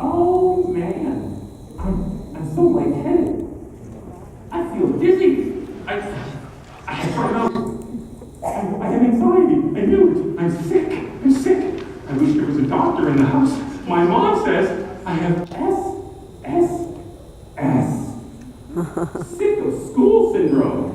Oh man, I'm so lightheaded. I feel dizzy. I don't know. I have anxiety. I knew it. I'm sick. I'm sick. I wish there was a doctor in the house. My mom says I have S. Sick of school syndrome.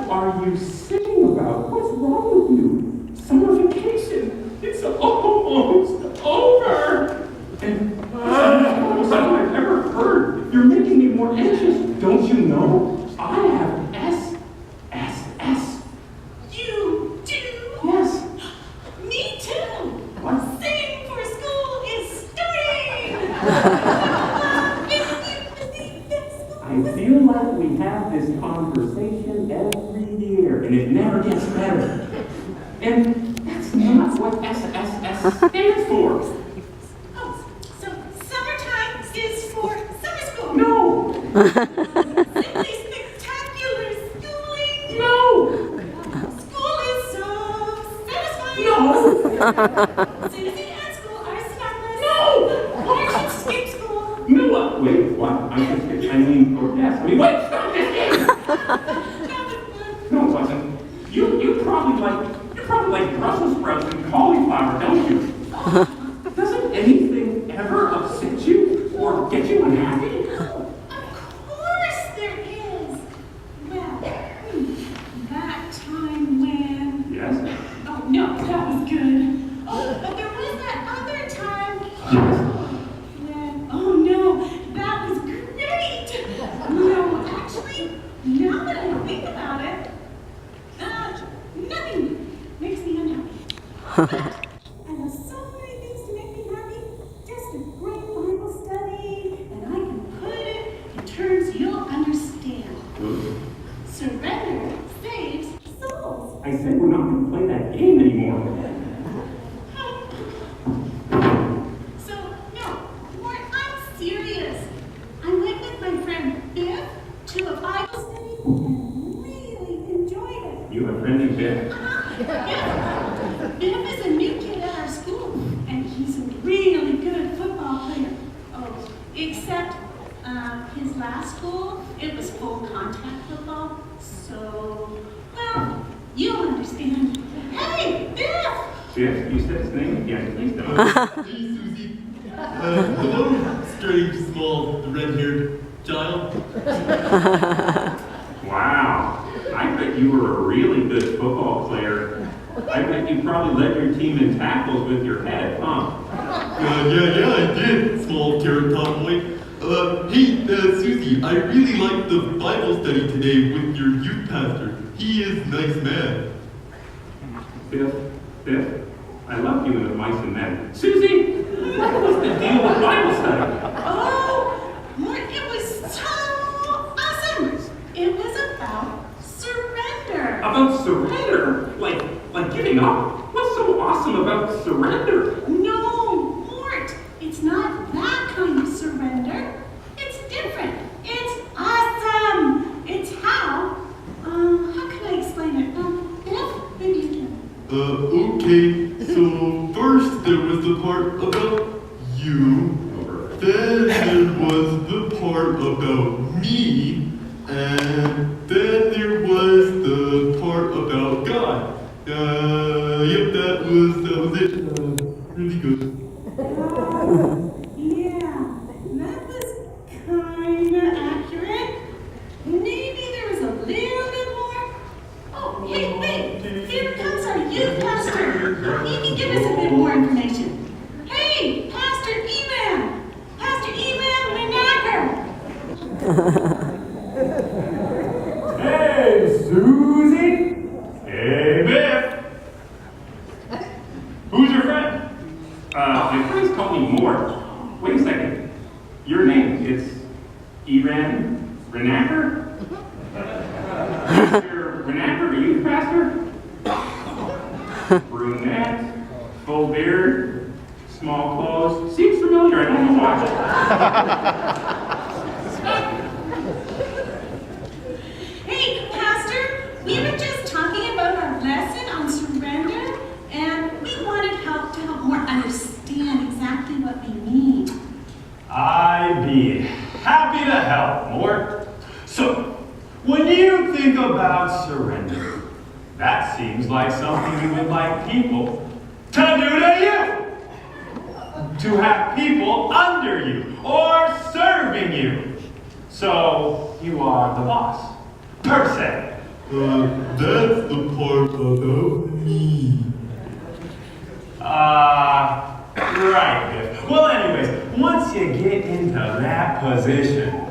What are you singing about? What's wrong with you? Summer vacation. It's almost over. And that's the most I've ever heard. You're making me more anxious. Don't you know? I have S. You do? Yes. Me too. What? Singing for school is starting. I feel like we have this conversation every year, and it never gets better. And that's not what SSS stands for. Oh, so summertime is for summer school. No! Simply spectacular schooling. No! School is so satisfying. No! Susie and school are synonymous. No! Why should skip school? No! Wait, what? Wait, stop this game! No, it wasn't. You probably like Brussels sprouts and cauliflower, don't you? Doesn't anything ever upset you or get you unhappy? Of course there is. Well, that time when... Yes. Oh, no, that was good. Oh, but there was that other time Yes. when... Oh, no, that was great. No, actually, now that I think about it, nothing makes me unhappy. But I have so many things to make me happy. Just a great Bible study, and I can put it in terms you'll understand. Surrender saves souls. I said we're not going to play that game anymore. So, no, Mort, I'm serious. I went with my friend Biff to a Bible study and really enjoyed it. You have a friend named Biff? Biff is a new kid at our school, and he's a really good football player. Oh, except his last school, it was full contact football. So, well, you'll understand. Hey, Biff! Biff? You said his name? Yes, please don't. Hey, Susie. Hello, strange, small, red-haired child. Wow. I bet you were a really good football player. I bet you probably led your team in tackles with your head, huh? Yeah, I did, small carrot top boy. Hey, Susie, I really liked the Bible study today with your youth pastor. He is a nice man. Biff, I love you in the mice and men. Susie, what was the deal with Bible study? Oh, Mort, it was so awesome. It was about surrender. About surrender? Like giving up? What's so awesome about surrender? No, Mort, it's not that kind of surrender. It's different. It's awesome. It's how can I explain it? Biff, maybe you can. Okay, so first there was the part about you, then there was the part about me, and then there was the part about God. Yep, that was it. Really good. Yeah, that was kind of accurate. Maybe there was a little bit more. Oh, wait, here comes our youth pastor. He can give us a bit more information. Hey, Pastor Eman! Pastor Eman Renacker! Hey, Susie! Hey, Biff! Who's your friend? My friends call me Mort. Wait a second. Your name, it's Eran Renacker? Mr. Renacker, are you the pastor? Brunette, full beard, small clothes. here. I don't know why. Hey, Pastor, we were just talking about our lesson on surrender, and we wanted help to help more understand exactly what we mean. I'd be happy to help, Mort. So, when you think about surrender, that seems like something you would like people to do to you. To have people under you or serving you. So, you are the boss, per se. That's the part about me. Right, Biff. Well, anyways, once you get into that position,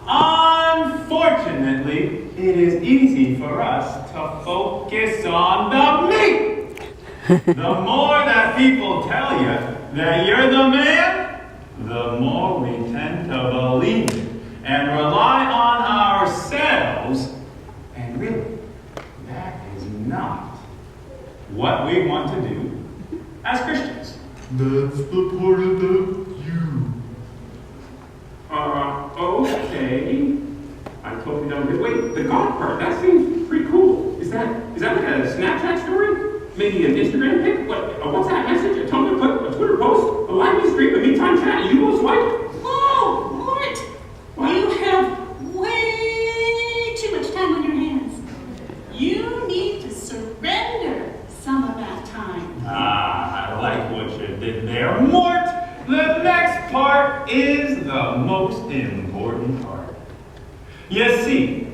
unfortunately, it is easy for us to focus on the me. The more that people tell you that you're the man, the more we tend to believe it and rely on ourselves. And really, that is not what we want to do as Christians. That's the part about you. Okay. I totally don't get. Wait, the God part, that seems pretty cool. Is that like a Snapchat story? Maybe an Instagram pic? What, a WhatsApp message? A Tumblr clip? A Twitter post? A live stream? A meantime chat? You will swipe? Whoa, Mort! What? You have way too much time on your hands. You need to surrender some of that time. I like what you did there, Mort. The next part is the most important part. You see,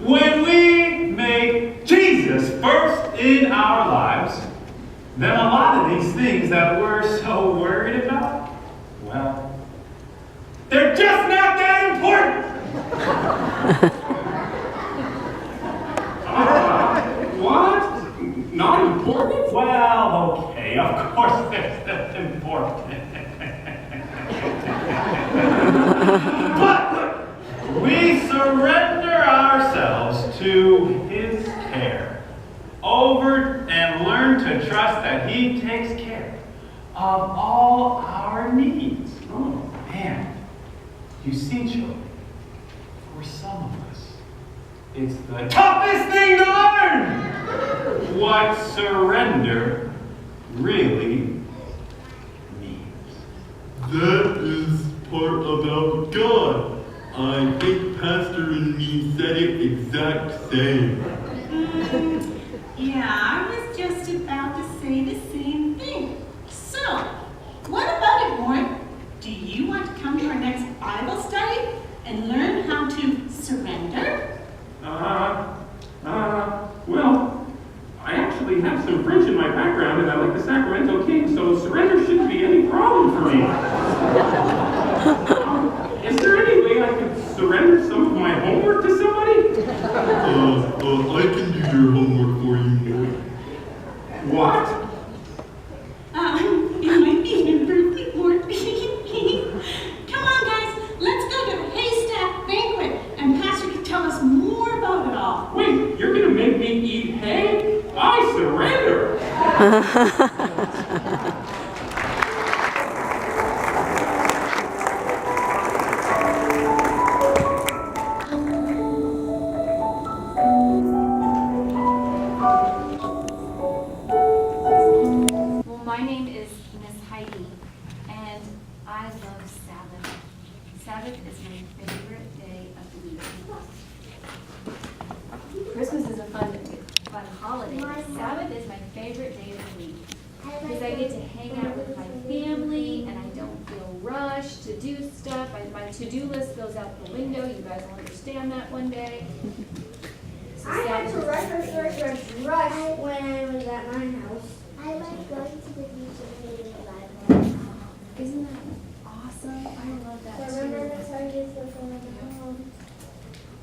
when we make Jesus first in our lives, then a lot of these things that we're so worried about, well, they're just not that important. What? Not important? Well, okay, of course it's important. But we surrender ourselves to His care over and learn to trust that He takes care of all our needs. Oh. And you see, children, for some of us, it's the toughest thing to learn what surrender really means. That is part about God. I think Pastor and me said it exact same. Yeah, I was just about to say the same thing. So, what about it, Mort? Do you want to come to our next Bible study and learn how to surrender? Well, I actually have some French in my background and I like the Sacramento Kings, so surrender shouldn't be any problem for me. Is there any way I could surrender some of my homework to somebody? I can do your homework for you, Mort. What? You might be in birthday, Mort. Come on, guys, let's go to the haystack banquet and Pastor can tell us more about it all. Wait, you're gonna make me eat hay? I surrender! Well, my name is Miss Heidi, and I love Sabbath. Sabbath is my favorite day of the week. Christmas is a fun holiday. Sabbath is my favorite day of the week because I get to hang out with my family and I don't feel rushed to do stuff. My to-do list goes out the window. You guys will understand that one day. So I had to Sabbath is my rush favorite. when I was at my house. I like going to the beach and reading the Bible. Isn't that awesome? I love that So remember too. the targets of home.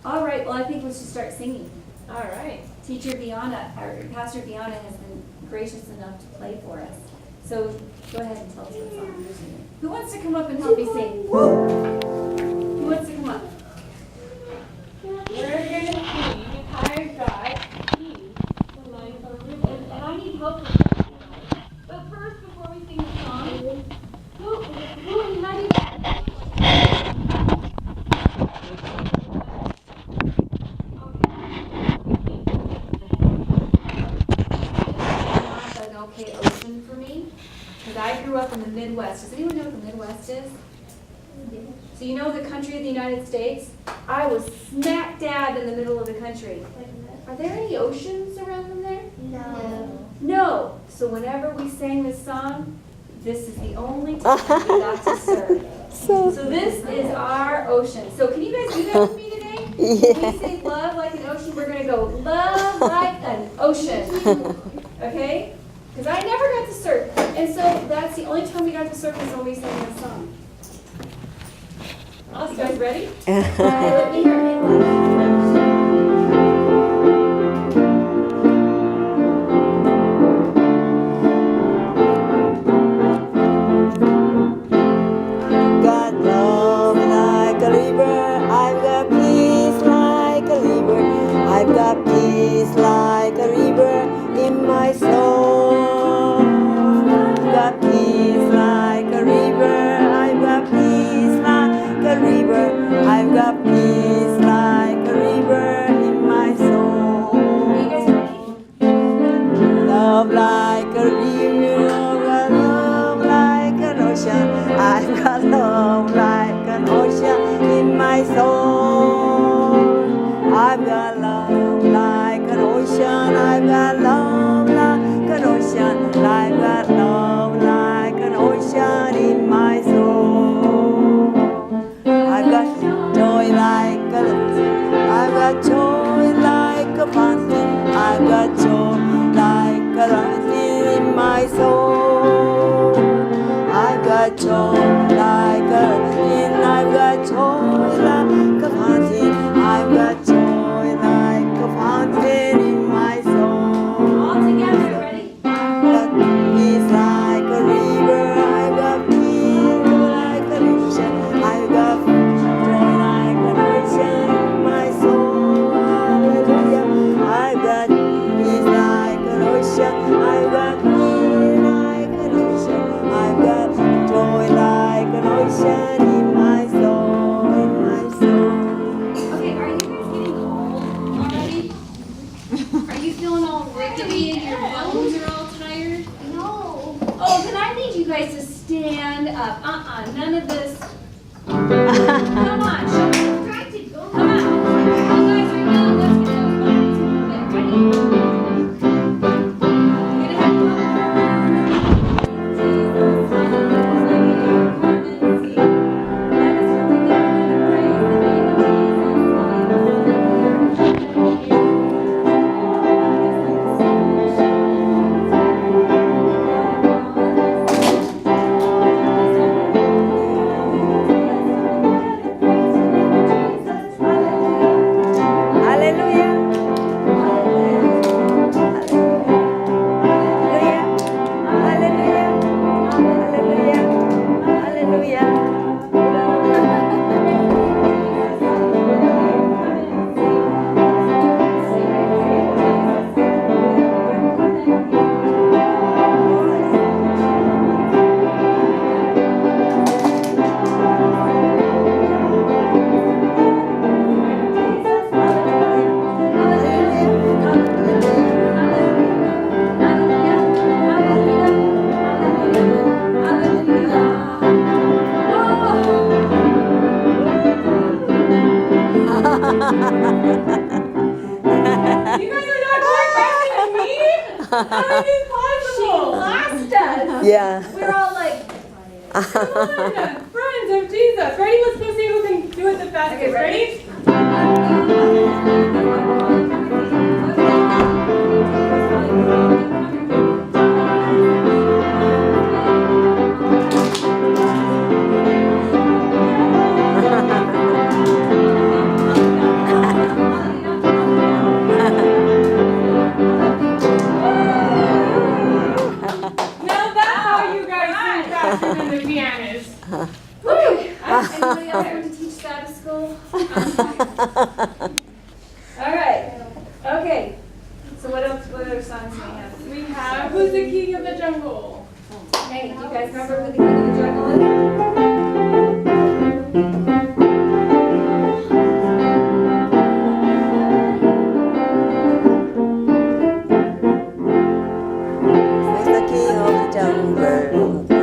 All right, well, I think we should start singing. All right. Teacher Viana, or Pastor Viana has been gracious enough to play for us. So go ahead and tell us what song you're singing. Who wants to come up and help me sing? Who wants to come up? We're going to sing Higher God, He, and I need help with this tonight. But first, before we sing the song, who would like because I grew up in the Midwest. Does anyone know what the Midwest is? So you know the country of the United States? I was smack dab in the middle of the country. Are there any oceans around them there? No. No. So whenever we sang this song, this is the only time we got to surf. So this is our ocean. So can you guys do that with me today? When we say love like an ocean, we're going to go love like an ocean. Okay? Because I never got to surf. And so that's the only time we got to surf is when we sang this song. You guys ready? Okay, let me hear it. Got love like a river, I've got peace like a river, I've got peace like a river in my soul. I've got peace like a river, I've got peace like a river, I've got peace like a river in my soul. Are you guys ready? Love like a river, love like an ocean. I've got love like an ocean in my soul. I've got love like an ocean. I've got love like an ocean. I've got love like an ocean in my soul. I've got joy like I've got joy like a fountain. I've got joy like a fountain in my soul. I've got joy like a fountain. I've got joy like a fountain. I've got joy like a fountain in my soul. All together, ready? I've got peace like a river. I've got peace like an ocean. I've got joy like an ocean in my soul. Hallelujah. I've got peace like an ocean. I've got peace like an ocean. I've got joy like an ocean in my soul. In my soul. Okay, are you guys getting cold already? Are you feeling all rickety and your bones are all tired? No. Oh, then I need you guys to stand up. None of this. Come on, show me. Try to go. Come on. You guys are young. Let's get those bodies moving. Ready? You're gonna have Jesus, hallelujah, come and see. Let us come together and praise the name of Hallelujah. Hallelujah. Hallelujah. Hallelujah. You guys are not going faster than me? How is this possible? lost us. Yeah. We're all like, Come on, friends of Jesus. Ready? Let's go see who can do it the fastest. Okay, ready? Now that's how you guys sing faster than the pianists. Anybody else want to teach Sabbath school? All right. Okay. So what else? What other songs do we have? We have Who's the King of the Jungle? Hey, do you guys remember who the King of the Jungle is? Who's the king of the jungle?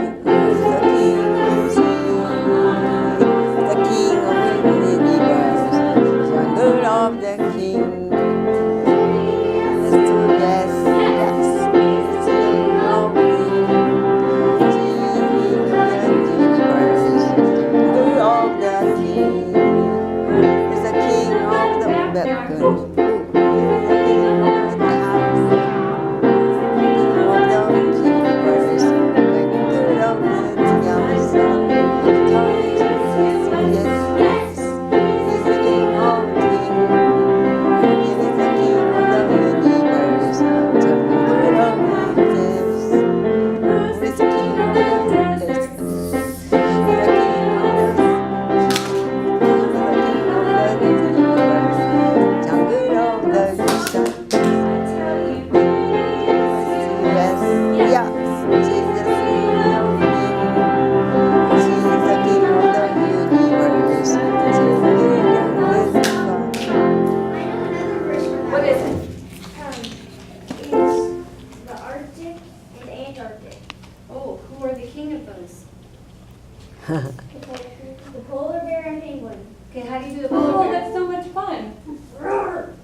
The polar bear and penguin. Okay, how do you do the polar Oh, bear? that's so much fun. Roar.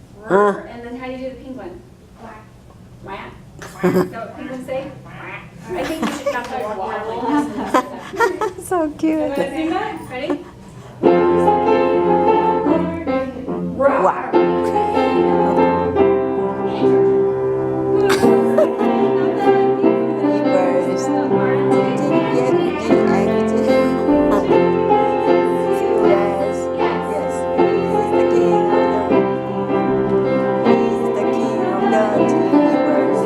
And then how do you do the penguin? Quack. Quack. Is that what penguins say? Quack. I think we should have to walk like this. So You cute. want to sing that? Ready? Wow. Reverse. Yes. Yes. He's the king of the universe.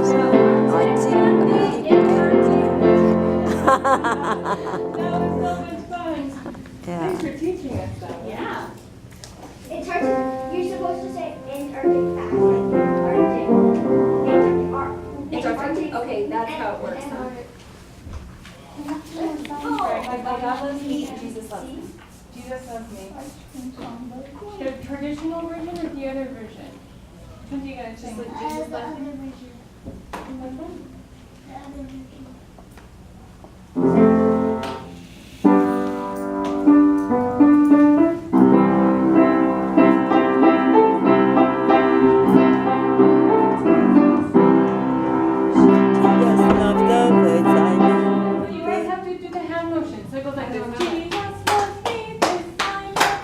That was so much fun. Yeah. Thanks for teaching us that. Yeah. It's hard to, you're supposed to say Antarctic fast, like Antarctic. Okay, that's how it works. Huh? My God loves me and Jesus loves me. Jesus loves me. The traditional version or the other version? Which one do you guys sing? Jesus loves me. Which one? Just love the words I know. So you guys have to do the hand motion. So it goes like this. Jesus loves me, this I know.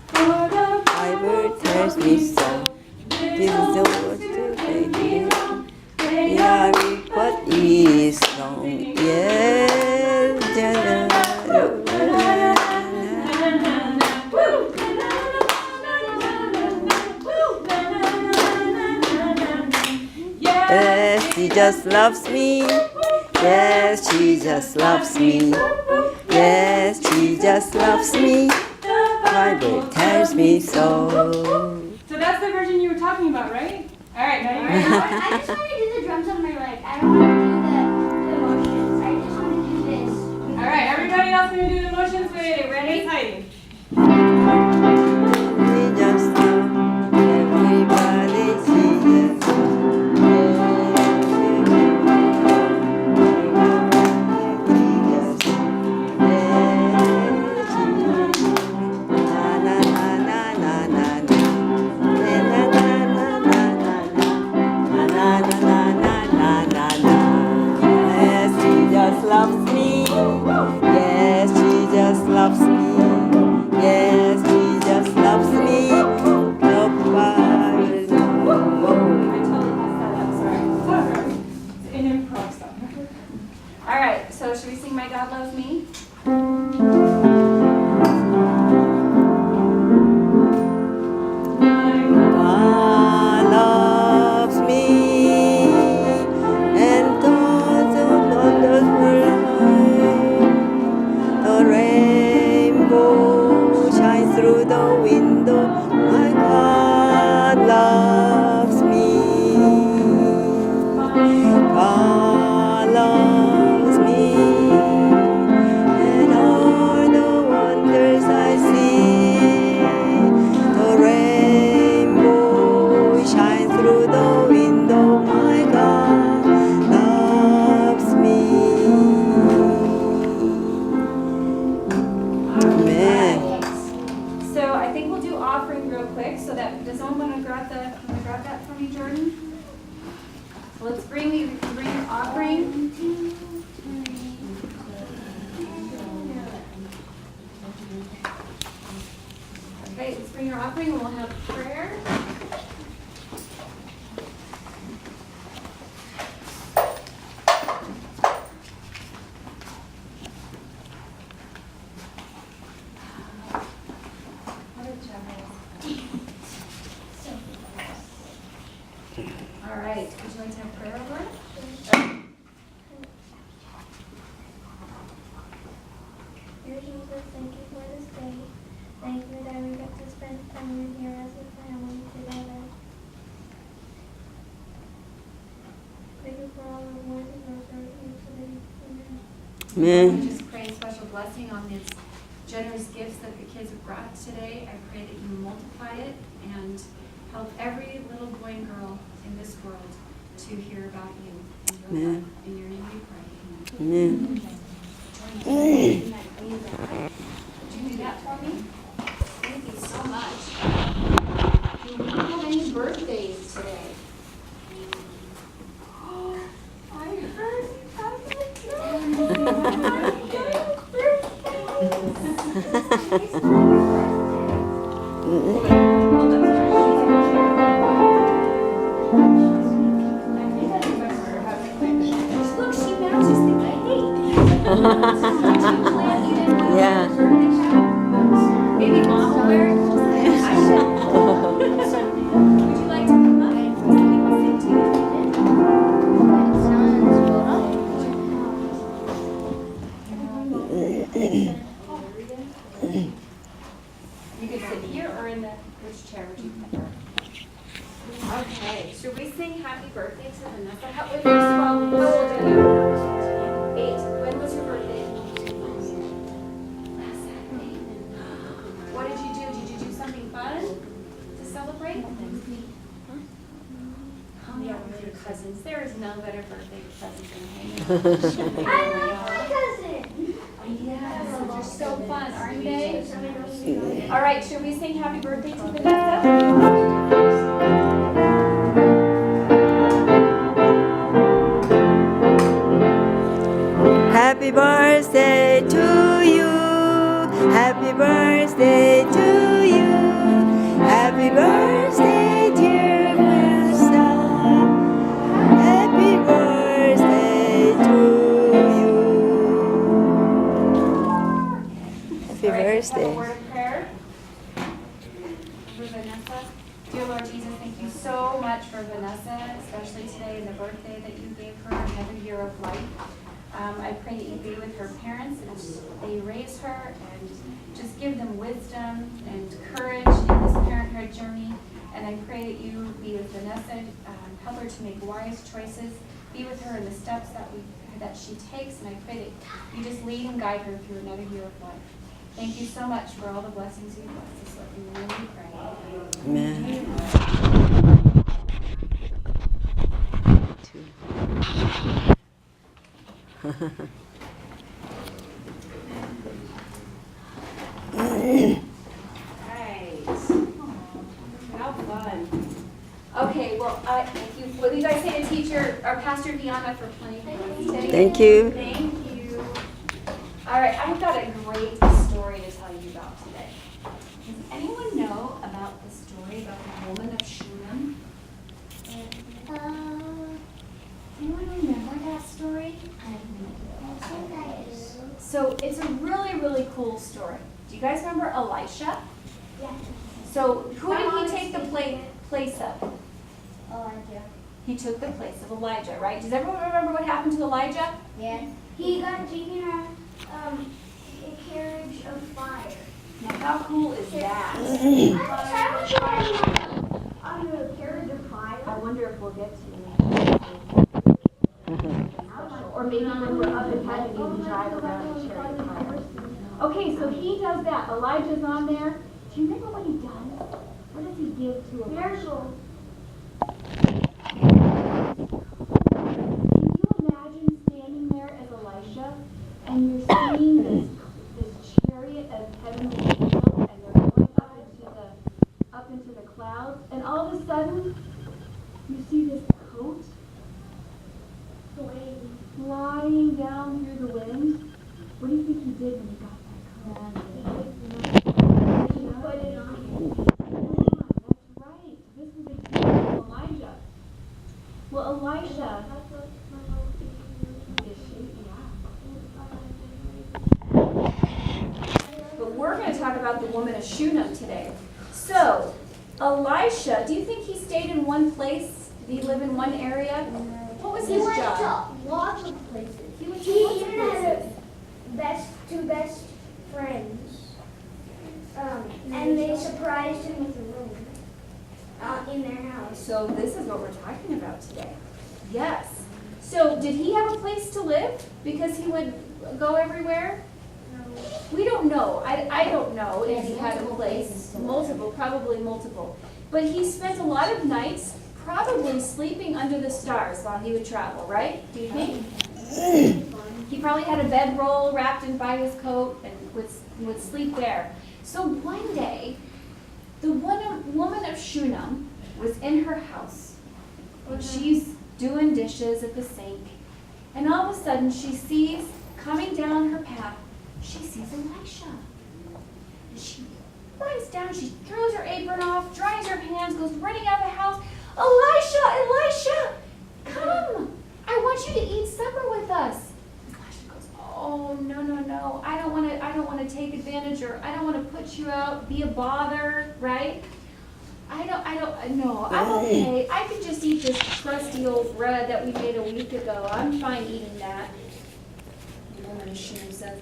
For the Bible tells me so. This is the word to say. Yeah, what is wrong? Yes, yes, he just loves me. Yes, she just loves me. Yes, she just loves me. Bible tells me so. So that's the version you were talking about, right? All right, now you I just want to do the drums on my leg. I don't want to do the motions. I just want to do this. All right, everybody else gonna do the motions with it. Ready? Heidi. We just love everybody. Jesus. Loves me. Yes, she just loves me. Yes, she just loves me. Nobody I totally messed that up. Sorry. It's an improv song. All right. So should we sing "My God Loves Me"? God loves me, and thoughts of wonderful life. The rainbow shines through the window. My God loves me. God loves me, and all the wonders I see. The rainbow shines through the window. My God loves me. Amen. So I think we'll do offering real quick. So that does someone want to grab that for me, Jordan? So let's bring your offering. Okay, let's bring your offering and we'll have prayer. All right, would you like to have prayer over it? Dear Jesus, thank you for this day. Thank you that we get to spend time here as a family together. Thank you for all the words and rosary today. Amen. Amen. I just pray a special blessing on these generous gifts that the kids have brought today. I pray that you multiply it and help every little boy and girl in this world to hear about you and your love. In your name we pray. Amen. Amen. Amen. Yeah. Maybe mom will wear it. I should. Would you like to come up? We will sing to you. You can sit here or in the, which chair would you prefer? Okay, should we sing happy birthday to Vanessa? First of all, how old are you? 8. When was your birthday? Last Saturday. What did you do? Did you do something fun to celebrate? Hung out with your cousins. There is no better birthday present than hanging out with your I love my cousin. Yes, they're so fun, aren't they? All right, should we sing happy birthday to Vanessa? Happy birthday to you. Happy birthday to you. Happy birthday, dear Vanessa. Happy birthday to you. Happy All right, let's have a birthday. word of prayer for Vanessa. Dear Lord Jesus, thank you so much for Vanessa, especially today and the birthday that you gave her, another year of life. I pray that you be with her parents as they raise her and just give them wisdom and courage in this parenthood journey. And I pray that you be with Vanessa, help her to make wise choices, be with her in the steps that she takes, and I pray that you just lead and guide her through another year of life. Thank you so much for all the blessings you bless us with. In your name we pray. Amen. Right. How fun. Okay, well, thank you. What do you guys say to teacher, or Pastor Viana for playing for us today? Thank you. Thank you. All right, I've got a great story to tell you about today. Does anyone know about the story about the woman of Shunem? Anyone remember that story? So it's a really, really cool story. Do you guys remember Elisha? Yeah. So who did he take the place of? Elijah. He took the place of Elijah, right? Does everyone remember what happened to Elijah? Yes. He got taken on a carriage of fire. Now how cool is that? On a carriage of fire. I wonder if we'll get to or maybe when we're up in heaven, you can drive around in a chariot of fire. Okay, so he does that. Elijah's on there. Do you remember what he does? What does he give to Elijah? Miracle. Can you imagine standing there as Elisha and you're seeing this chariot of heavenly angels and they're going up into the clouds, and all of a sudden you see this coat flying down through the wind? What do you think he did when he got that coat? He put it on. That's right. This was a gift from Elijah. Well, Elisha. Is she? Yeah. But we're going to talk about the woman of Shunem today. So, Elisha, do you think he stayed in one place? Did he live in one area? What was his job? He went to lots of places. He went to He lots of even had places. two best friends. And they surprised him with a room in their house. So this is what we're talking about today. Yes. So did he have a place to live because he would go everywhere? We don't know. I don't know if he had a place. Multiple, probably multiple. But he spent a lot of nights probably sleeping under the stars while he would travel, right? Do you think? He probably had a bedroll wrapped in by his coat and would sleep there. So one day, the woman of Shunem was in her house. And she's doing dishes at the sink. And all of a sudden, she sees, coming down her path, she sees Elisha. And she runs down, she throws her apron off, dries her hands, goes running out of the house. Elisha, come! I want you to eat supper with us. Elisha goes, oh put you out, be a bother, right? No, I'm okay. I can just eat this crusty old bread that we made a week ago. I'm fine eating that. The woman of Shunem says,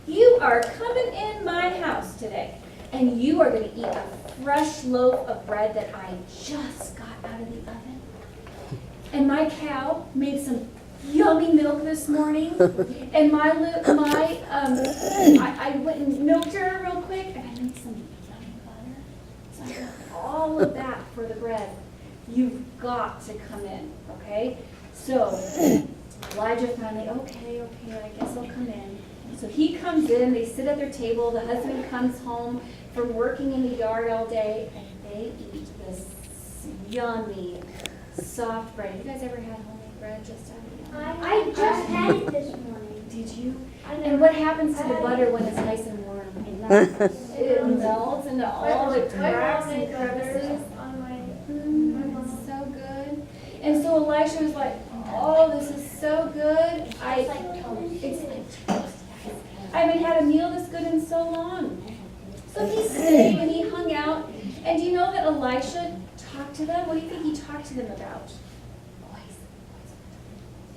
you are coming in my house today, and you are going to eat a fresh loaf of bread that I just got out of the oven. And my cow made some yummy milk this morning, and I went and milked her real quick, and I made some yummy butter. So I got all of that for the bread. You've got to come in, okay? So Elijah finally, okay, I guess I'll come in. So he comes in, they sit at their table, the husband comes home from working in the yard all day, and they eat this yummy, soft bread. You guys ever had homemade bread just out of the oven? I just had it this morning. Did you? And what happens to the butter when it's nice and warm? It melts into all the cracks and crevices. It's so good. And so Elisha was like, oh, this is so good. It's like toast. I haven't had a meal this good in so long. So he stayed and he hung out. And do you know that Elisha talked to them? What do you think he talked to them about?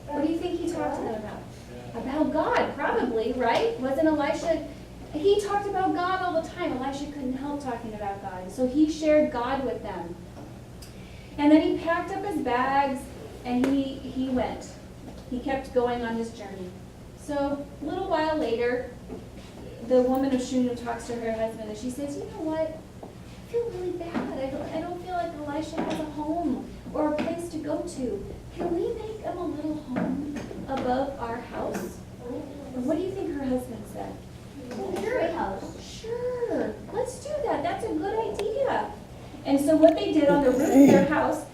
What do you think he talked to them about? About God, probably, right? Wasn't Elisha? He talked about God all the time. Elisha couldn't help talking about God. So he shared God with them. And then he packed up his bags and he went. He kept going on his journey. So a little while later, the woman of Shunem talks to her husband and she says, you know what? I feel really bad. I don't feel like Elisha has a home or a place to go to. Can we make him a little home above our house? And what do you think her husband said? Sure. Let's do that. That's a good idea. And so what they did on the roof of their house,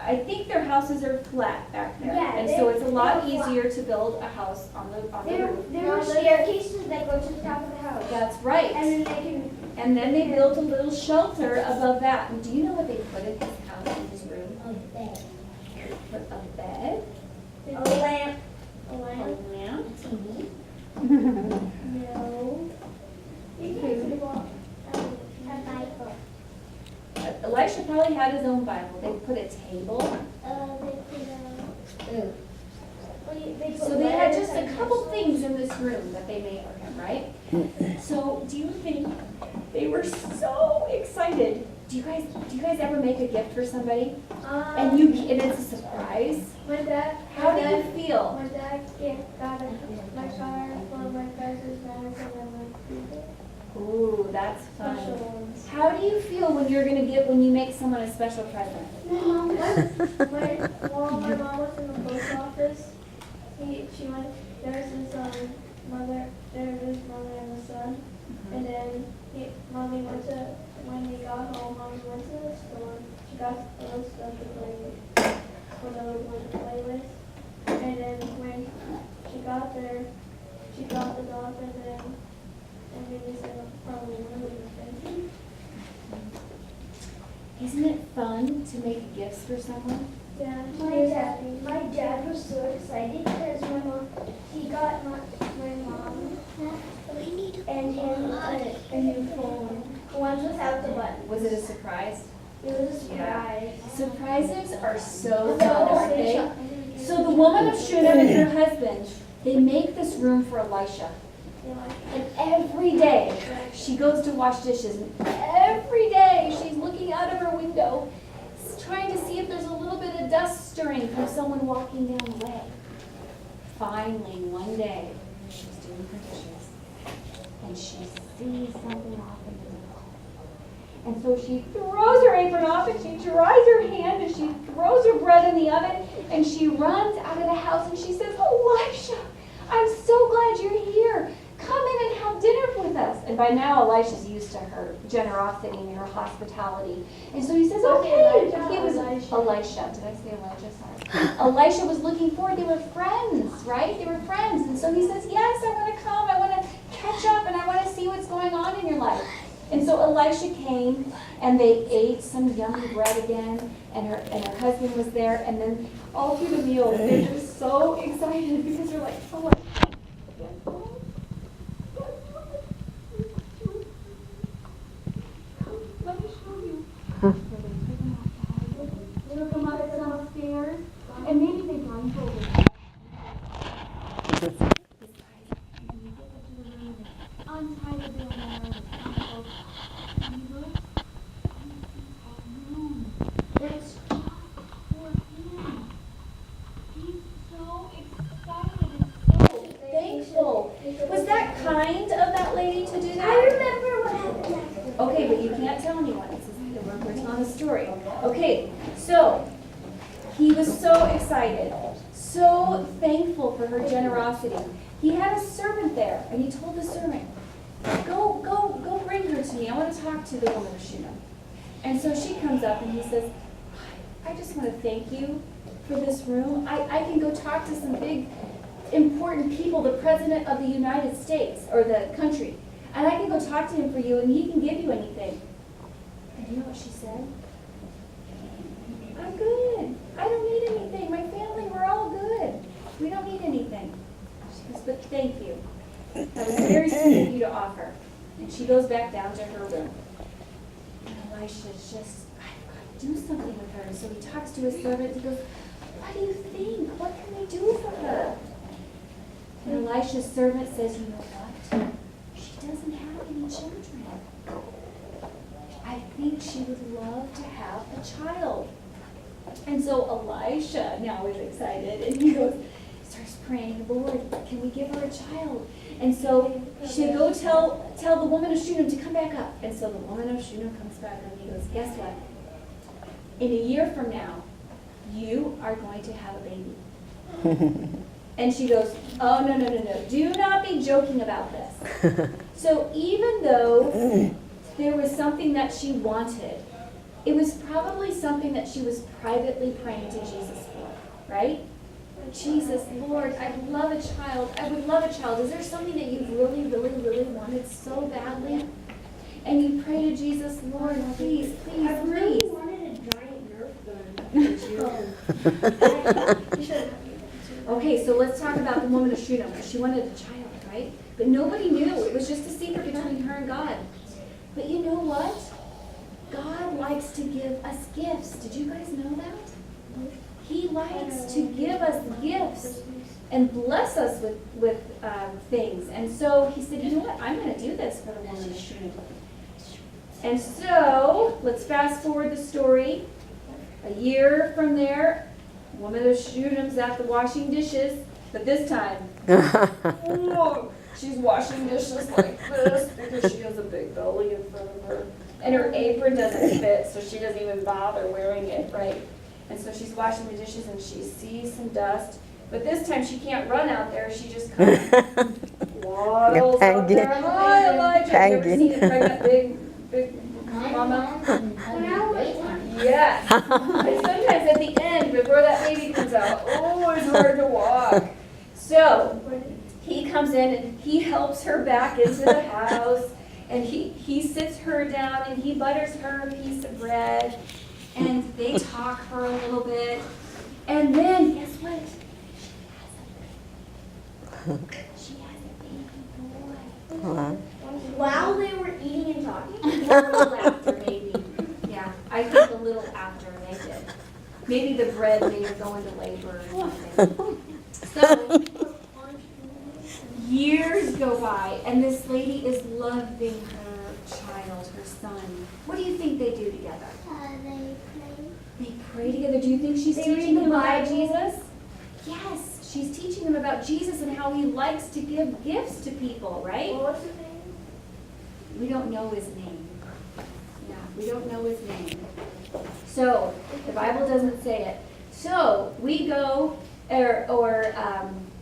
I think their houses are flat back there. Yeah, and so it's a lot easier to build a house on the roof. There were staircases that go to the top of the house. That's right. And then they built a little shelter above that. And do you know what they put in his house, in his room? A bed. Put a bed? A lamp. A lamp? No. You can put a Bible. Elisha probably had his own Bible. They put a table. So they had just a couple things in this room that they made for him, right? So do you think they were so excited? Do you guys ever make a gift for somebody? And it's a surprise? How do you feel? My dad got my car for my cousin's bags and then my people. Ooh, that's fun. Special ones. How do you feel when you make someone a special present? My mom was in the post office. She went, there's his mother and the son. And then when he got home, mommy went to the store. She got a little stuff to play with, for the little one to play with. And then when she got there, she dropped it off and then they said probably really expensive. Isn't it fun to make gifts for someone? Yeah, my dad was so excited because he got my mom and him a new phone. One without the button. Was it a surprise? It was a surprise. Surprises are so fun, aren't they? So the woman of Shunem and her husband, they make this room for Elisha. And every day she goes to wash dishes, and every day she's looking out of her window, trying to see if there's a little bit of dust stirring from someone walking down the way. Finally, one day, she's doing her dishes, and she sees something off in the middle. And so she throws her apron off, and she dries her hand, and she throws her bread in the oven, and she runs out of the house, and she says, Elisha, I'm so glad you're here. Come in and have dinner with us. And by now, Elisha's used to her generosity and her hospitality. And so he says, okay. He was Elisha. Did I say Elijah? Sorry. Elisha was looking forward. They were friends, right? They were friends. And so he says, yes, I want to come. I want to catch up, and I want to see what's going on in your life. And so Elisha came, and they ate some yummy bread again, and her husband was there. And then all through the meal, they were so excited because they're like, oh, Untie the bill now. It's just for him. He's so excited and so thankful. Was that kind of that lady to do that? I remember what happened after. Okay, but you can't tell anyone. This is we're telling a story. Okay, so he was so excited, so thankful for her generosity. He had a servant there, and he told the servant, go bring her to me. I want to talk to the woman of Shunem. And so she comes up and he says, I just want to thank you for this room. I can go talk to some big, important people, the president of the United States, or the country. And I can go talk to him for you, and he can give you anything. And you know what she said? I'm good. I don't need anything. My family, we're all good. We don't need anything. She goes, but thank you. That was very sweet of you to offer. And she goes back down to her room. And Elisha's just, I've got to do something with her. So he talks to his servant. He goes, what do you think? What can we do for her? And Elisha's servant says, you know what? She doesn't have any children. I think she would love to have a child. And so Elisha now is excited, and he starts praying, Lord, can we give her a child? And so she go tell the woman of Shunem to come back up. And so the woman of Shunem comes back up, and he goes, guess what? In a year from now, you are going to have a baby. And she goes, oh, no. Do not be joking about this. So even though there was something that she wanted, it was probably something that she was privately praying to Jesus for, right? Jesus, Lord, I'd love a child. I would love a child. Is there something that you really, really, really wanted so badly? And you pray to Jesus, Lord, please. I really wanted a giant Nerf gun. Okay, so let's talk about the woman of Shunem, because she wanted a child, right? But nobody knew. It was just a secret between her and God. But you know what? God likes to give us gifts. Did you guys know that? He likes to give us gifts and bless us with things. And so he said, you know what? I'm going to do this for the woman of Shunem. And so let's fast forward the story. A year from there, woman of Shunem's at the washing dishes, but this time, she's washing dishes like this because she has a big belly in front of her. And her apron doesn't fit, so she doesn't even bother wearing it, right? And so she's washing the dishes and she sees some dust. But this time she can't run out there. She just kind of waddles out there. Hi, Elijah. Have you ever seen a pregnant big mama? Yes. And sometimes at the end, before that baby comes out, oh, it's hard to walk. So he comes in and he helps her back into the house. And he sits her down and he butters her a piece of bread. And they talk for a little bit. And then, guess what? She has a baby boy. While they were eating and talking? A little after, maybe. Yeah, I think a little after they did. Maybe the bread made her go into labor or something. So, years go by, and this lady is loving her child, her son. What do you think they do together? They pray together. Do you think she's teaching them about Jesus? Yes, she's teaching them about Jesus and how he likes to give gifts to people, right? Well, what's his name? We don't know his name. Yeah, we don't know his name. So, the Bible doesn't say it. So, we go,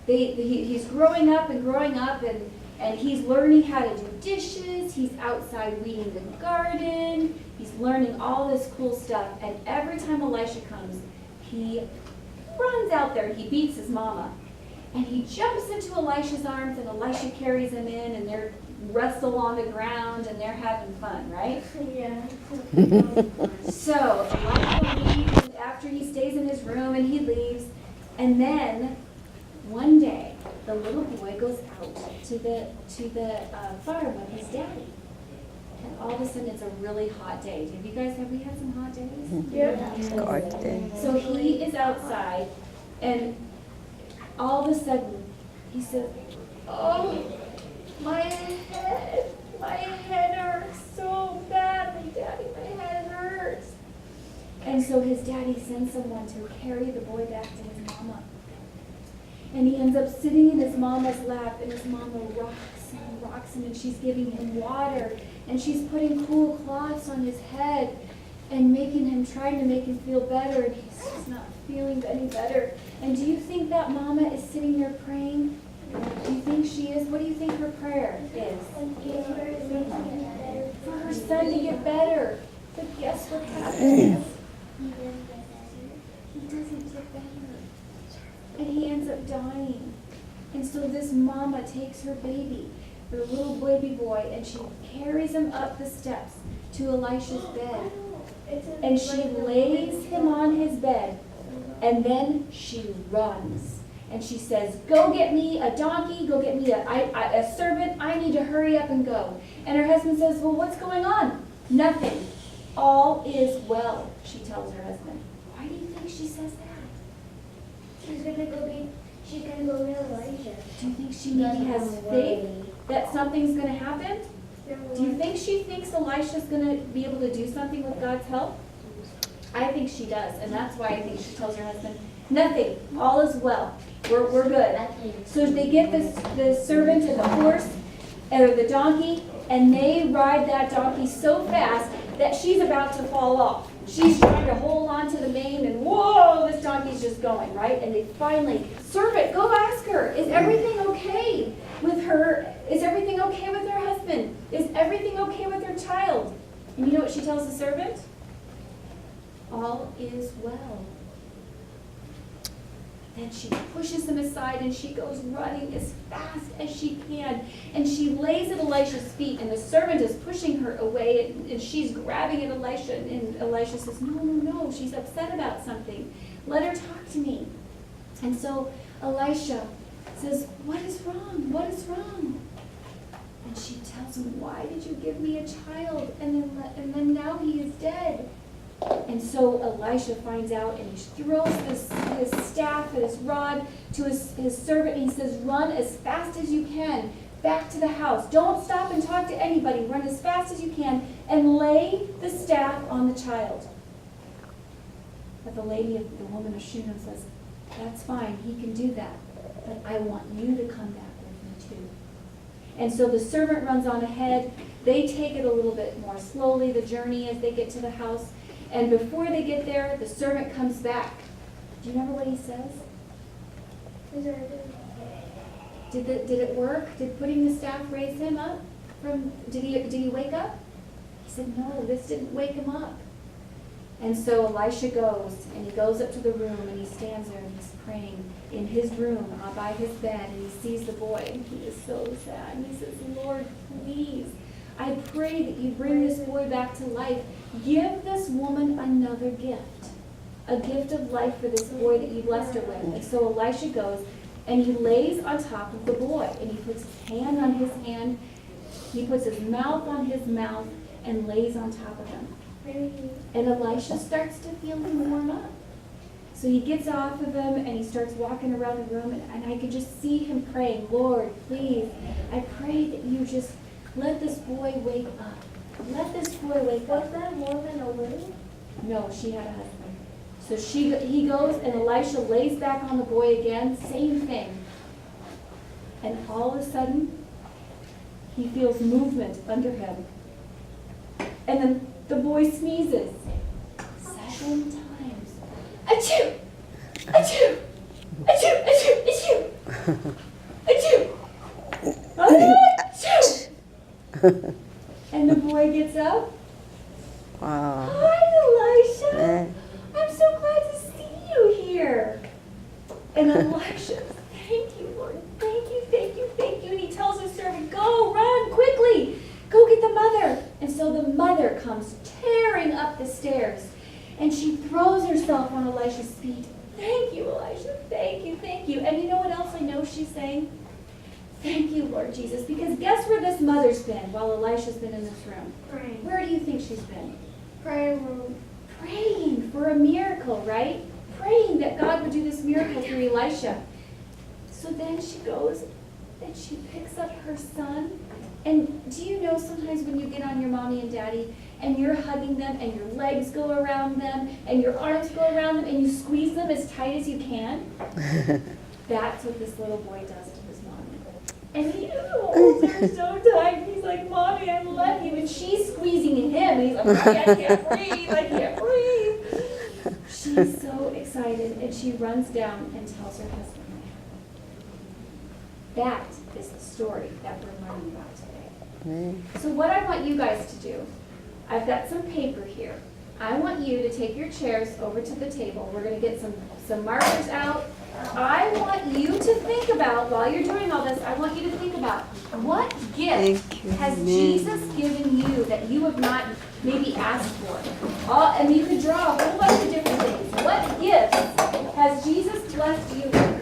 he's growing up, and he's learning how to do dishes. He's outside weeding the garden. He's learning all this cool stuff. And every time Elisha comes, he runs out there. He beats his mama. And he jumps into Elisha's arms, and Elisha carries him in, and they're wrestle on the ground, and they're having fun, right? Yeah. So Elisha leaves after he stays in his room, and he leaves. And then one day, the little boy goes out to the farm with his daddy. And all of a sudden, it's a really hot day. Have we had some hot days? Yeah. So he is outside, and all of a sudden, he says, "Oh, my head hurts so badly, Daddy, my head hurts." And so his daddy sends someone to carry the boy back to his mama. And he ends up sitting in his mama's lap, and his mama rocks him, and she's giving him water, and she's putting cool cloths on his head, and trying to make him feel better, and he's just not feeling any better. And do you think that mama is sitting there praying? Do you think she is? What do you think her prayer is? For her son to get better. But guess what happens? He doesn't get better. And he ends up dying. And so this mama takes her baby, her little baby boy, and she carries him up the steps to Elisha's bed. And she lays him on his bed, and then she runs. And she says, "Go get me a donkey, go get me a servant, I need to hurry up and go." And her husband says, "Well, what's going on?" "Nothing. All is well," she tells her husband. Why do you think she says that? She's gonna go meet Elijah. Do you think she maybe has faith that something's going to happen? Do you think she thinks Elisha's going to be able to do something with God's help? I think she does, and that's why I think she tells her husband, "Nothing, all is well, we're good." So they get the servant and the horse, or the donkey, and they ride that donkey so fast that she's about to fall off. She's trying to hold on to the mane, and whoa, this donkey's just going, right? And they finally, "Servant, go ask her, is everything okay with her? Is everything okay with her husband? Is everything okay with her child?" And you know what she tells the servant? "All is well." Then she pushes him aside and she goes running as fast as she can. And she lays at Elisha's feet, and the servant is pushing her away, and she's grabbing at Elisha. And Elisha says, No, she's upset about something. Let her talk to me. And so Elisha says, "What is wrong? What is wrong?" And she tells him, "Why did you give me a child? And then now he is dead." And so Elisha finds out, and he throws his staff and his rod to his servant, and he says, "Run as fast as you can back to the house. Don't stop and talk to anybody. Run as fast as you can and lay the staff on the child." But the woman of Shunem says, "That's fine, he can do that, but I want you to come back with me too." And so the servant runs on ahead. They take it a little bit more slowly, the journey, as they get to the house. And before they get there, the servant comes back. Do you remember what he says? Did it work? Did putting the staff raise him up? Did he wake up? He said, "No, this didn't wake him up." And so Elisha goes, and he goes up to the room, and he stands there, and he's praying in his room by his bed, and he sees the boy, and he is so sad. And he says, "Lord, please, I pray that you bring this boy back to life. Give this woman another gift, a gift of life for this boy that you blessed her with." And so Elisha goes, and he lays on top of the boy, and he puts his hand on his hand, he puts his mouth on his mouth, and lays on top of him. And Elisha starts to feel him warm up. So he gets off of him, and he starts walking around the room, and I could just see him praying, "Lord, please, I pray that you just let this boy wake up. Let this boy wake up." Was that woman a widow? No, she had a husband. So he goes, and Elisha lays back on the boy again, same thing. And all of a sudden, he feels movement under him. And then the boy sneezes 7 times. Achoo! Achoo! Achoo! Achoo! Achoo! Achoo! Achoo! And the boy gets up. Wow. "Hi, Elisha. I'm so glad to see you here." And Elisha, "Thank you, Lord. Thank you, thank you, thank you." And he tells his servant, "Go, run, quickly. Go get the mother." And so the mother comes tearing up the stairs, and she throws herself on Elisha's feet. "Thank you, Elisha. Thank you, thank you." And you know what else I know she's saying? "Thank you, Lord Jesus." Because guess where this mother's been while Elisha's been in this room? Praying. Where do you think she's been? Prayer room. Praying for a miracle, right? Praying that God would do this miracle through Elisha. So then she goes and she picks up her son. And do you know sometimes when you get on your mommy and daddy and you're hugging them and your legs go around them and your arms go around them and you squeeze them as tight as you can? That's what this little boy does to his mommy. And he holds her so tight. He's like, Mommy, I love you. And she's squeezing him. And he's like, Mommy, I can't breathe. I can't breathe. She's so excited. And she runs down and tells her husband what happened. That is the story that we're learning about today. So what I want you guys to do, I've got some paper here. I want you to take your chairs over to the table. We're going to get some markers out. I want you to think about, while you're doing all this, I want you to think about what gift has Jesus given you that you have not maybe asked for? And you could draw a whole bunch of different things. What gifts has Jesus blessed you with?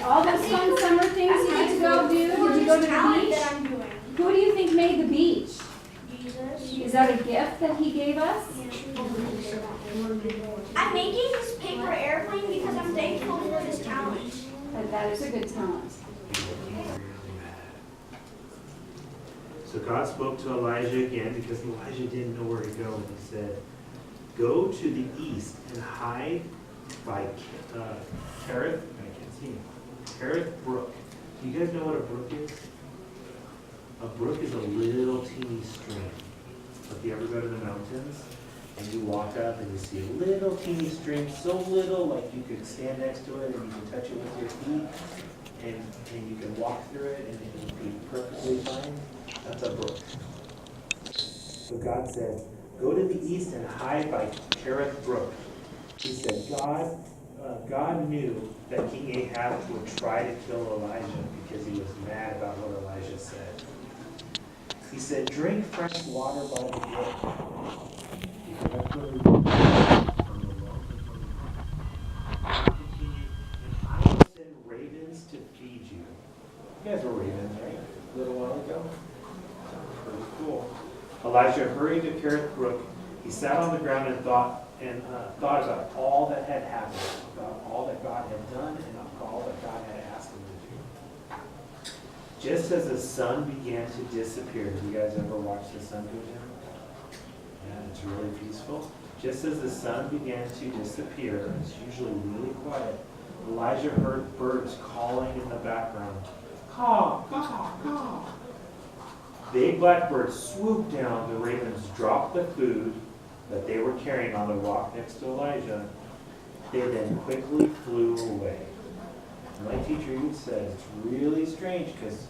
All those fun summer things you get to go do? Did you go to the beach? Who do you think made the beach? Jesus. Is that a gift that he gave us? I'm making this paper airplane because I'm thankful for this talent. That is a good talent. So God spoke to Elijah again because Elijah didn't know where to go. And he said, go to the east and hide by Kerith. I can't see him. Kerith Brook. Do you guys know what a brook is? A brook is a little teeny stream. If you ever go to the mountains and you walk up and you see a little teeny stream, so little like you could stand next to it and you can touch it with your feet and you can walk through it and it will be perfectly fine. That's a brook. So God said, go to the east and hide by Kerith Brook. He said, God knew that King Ahab would try to kill Elijah because he was mad about what Elijah said. He said, drink fresh water by the brook. And I will send ravens to feed you. You guys were ravens, right? A little while ago. Pretty cool. Elijah hurried to Kerith Brook. He sat on the ground and thought about all that had happened, about all that God had done, and all that God had asked him to do. Just as the sun began to disappear, have you guys ever watched the sun go down? Yeah, it's really peaceful. Just as the sun began to disappear, it's usually really quiet, Elijah heard birds calling in the background. Caw, caw, caw. Big black birds swooped down. The ravens dropped the food that they were carrying on the rock next to Elijah. They then quickly flew away. My teacher even said it's really strange because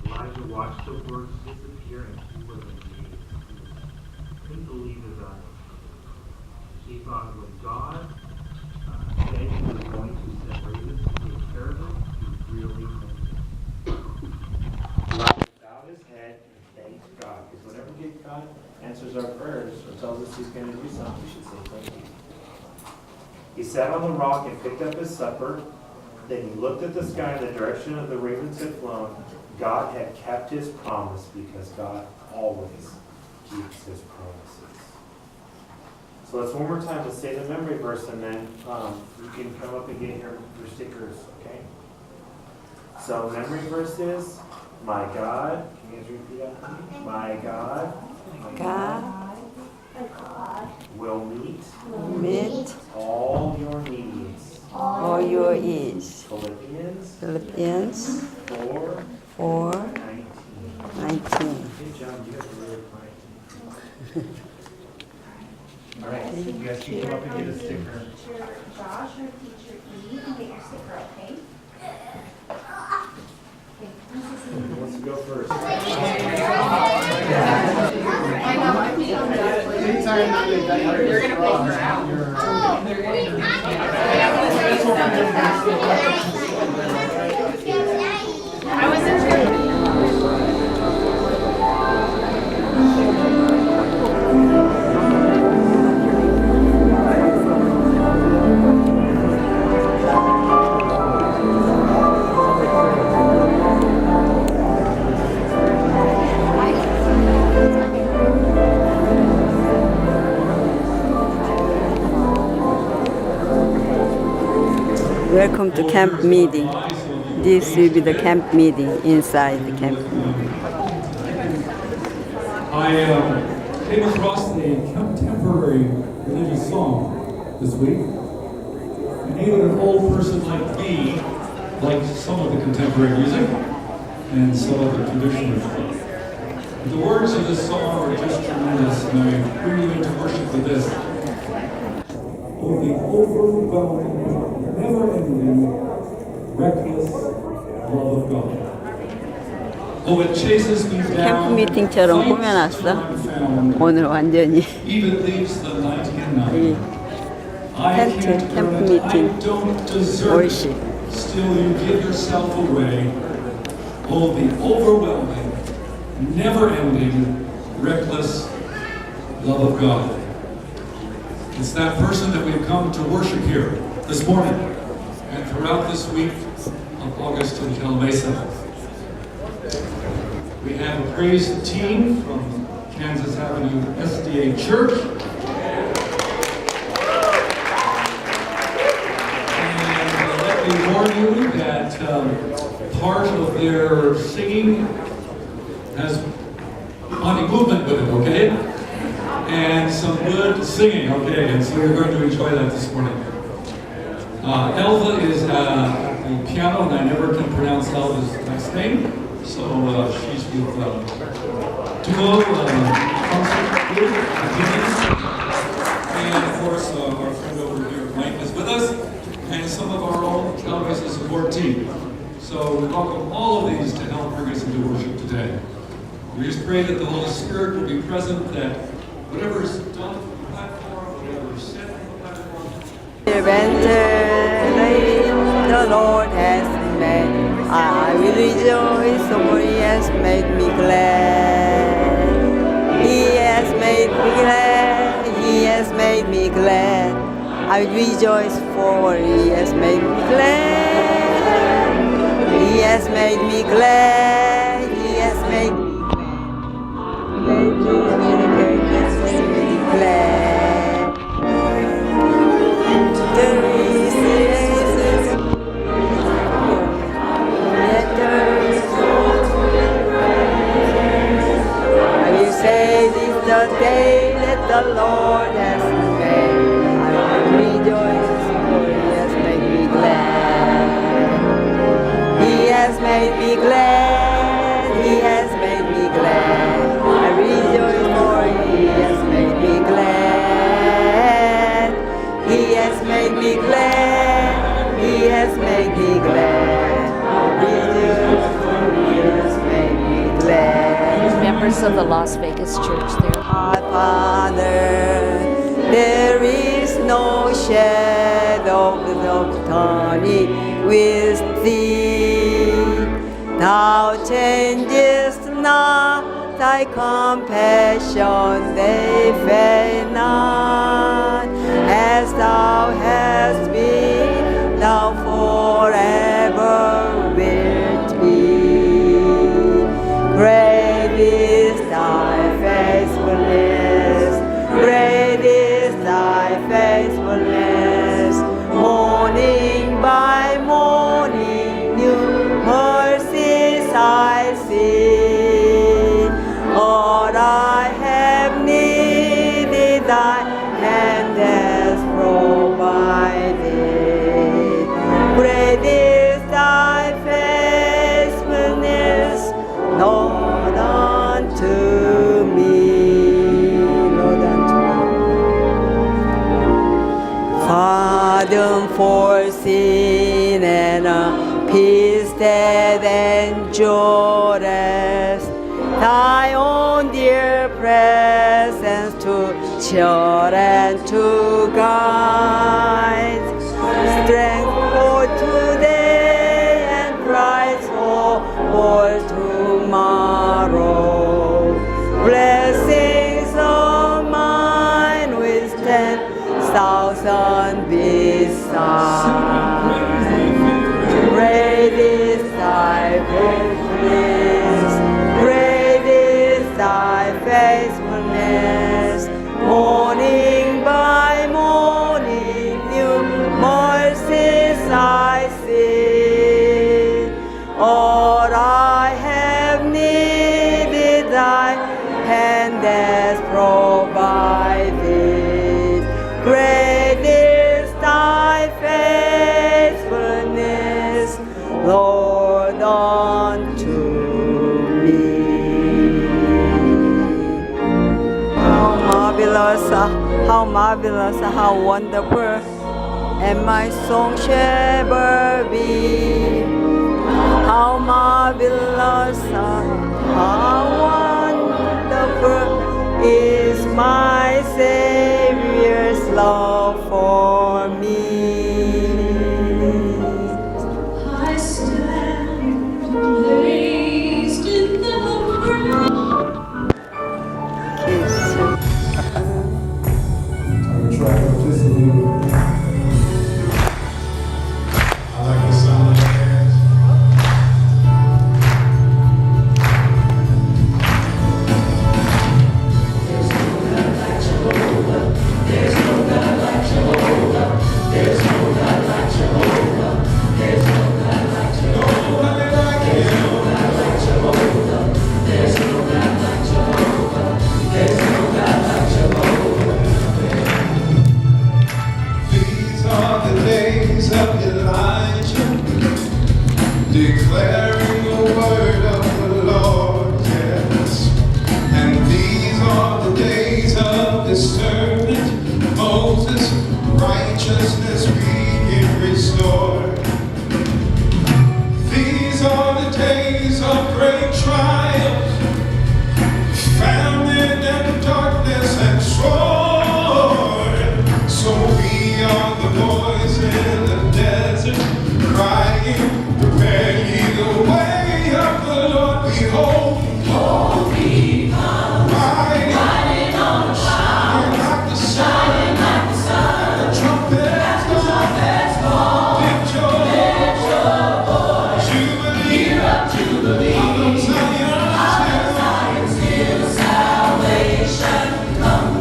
Elijah watched the birds disappear and he was amazed. He couldn't believe his eyes. He thought when God said he was going to send ravens to take care of him, he really meant it. Elijah bowed his head and thanked God. Because whenever God answers our prayers or tells us he's going to do something, we should say thank you. He sat on the rock and picked up his supper. Then he looked at the sky in the direction of the ravens had flown. God had kept his promise because God always keeps his promises. So let's one more time, let's say the memory verse and then you can come up and get your stickers, okay? So memory verse is, my God, can you guys repeat after me? My God will meet all your needs. Philippians 4:19. Good job, you guys are really quiet. All right, you guys can come up and get a sticker. Teacher Josh or teacher E and get your sticker, okay? Who wants to go first? I know. I wasn't sure. Welcome to camp meeting. This will be the camp meeting inside the camp. I came across a contemporary religious song this week. And even an old person like me likes some of the contemporary music and some of the traditional stuff. The words of this song are just tremendous, and I bring you into worship with this. Oh, the overwhelming, never-ending, reckless love of God. Oh, it chases me 캠프 down, 미팅처럼 finds 꾸며놨어. till I'm found, 오늘 완전히 even leaves the 99. 이 I 텐트 can't 캠프 earn it, I 미팅 don't deserve 월십. it. Still you give yourself away. Oh, the overwhelming, never-ending, reckless love of God. It's that person that we've come to worship here this morning and throughout this week of August in Calamasa. We have a praise team from Kansas Avenue SDA Church. And let me warn you that part of their singing has body movement with it, okay? And some good singing, okay? And so you're going to enjoy that this morning. Elva is the piano, and I never can pronounce Elva's last name. So she's with duo concert group, and of course our friend over here, Mike, is with us, and some of our own Calamasa support team. So we welcome all of these to help bring us into worship today. We just pray that the Holy Spirit will be present, that whatever is done on the platform, whatever is said on the platform, the Lord has made. I will rejoice, for He has made me glad. He has made me glad. He has made me glad. I will rejoice, for He has made me glad. He has made me glad. He has made me glad. There is I will say this is the day that the Lord has made. I will rejoice, for He has made me glad. He has made me glad. He has made me glad. I rejoice, for He has made me glad. He has made me glad. He has made me glad. Rejoice, for He has made me glad. Members of the Las Vegas church there. Our Father, there is no shadow of turning with Thee. Thou changest not, Thy compassion they fail not. As Thou hast been, Thou forever wilt be. Great is Thy faithfulness, great is Thy faithfulness. Morning by morning, new mercies I see. All I have needed, Thy hand has provided. Great is Thy faithfulness, Lord, unto me. Lord, unto me. Pardon for sin and a peace that endureth. Thy own dear presence to children to guide, strength for today and price for tomorrow. Blessings of mine with 10,000 beside. Great is thy faithfulness, great is thy faithfulness. Morning by morning, new mercies I see. All I have needed, thy hand has provided. Great is thy faithfulness, Lord, unto me. How marvelous, how wonderful, and my song shall ever be. How marvelous, how wonderful is my Savior's love for me. I stand amazed in the crowd. Track of this a little. I like the sound of the hands. There's no God like Jehovah. There's no God like Jehovah. There's no God like Jehovah. There's no God like Jehovah. There's no God like Jehovah. There's no God like Jehovah. There's no God like Jehovah. These are the days of Elijah, declaring the word of the Lord, yes. And these are the days of his servant Moses, righteousness being restored. These are the days of great trials, famine and darkness and sword. So we are the boys in the desert, crying, prepare ye the way of the Lord. Behold, he comes, riding on a cloud, shining like the sun. The trumpets call, lift your voice, jubilee, hear up jubilee. Out of Zion's hill, salvation come.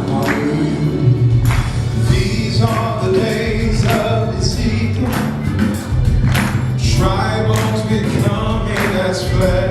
These are the days of Ezekiel, tribals becoming as flesh.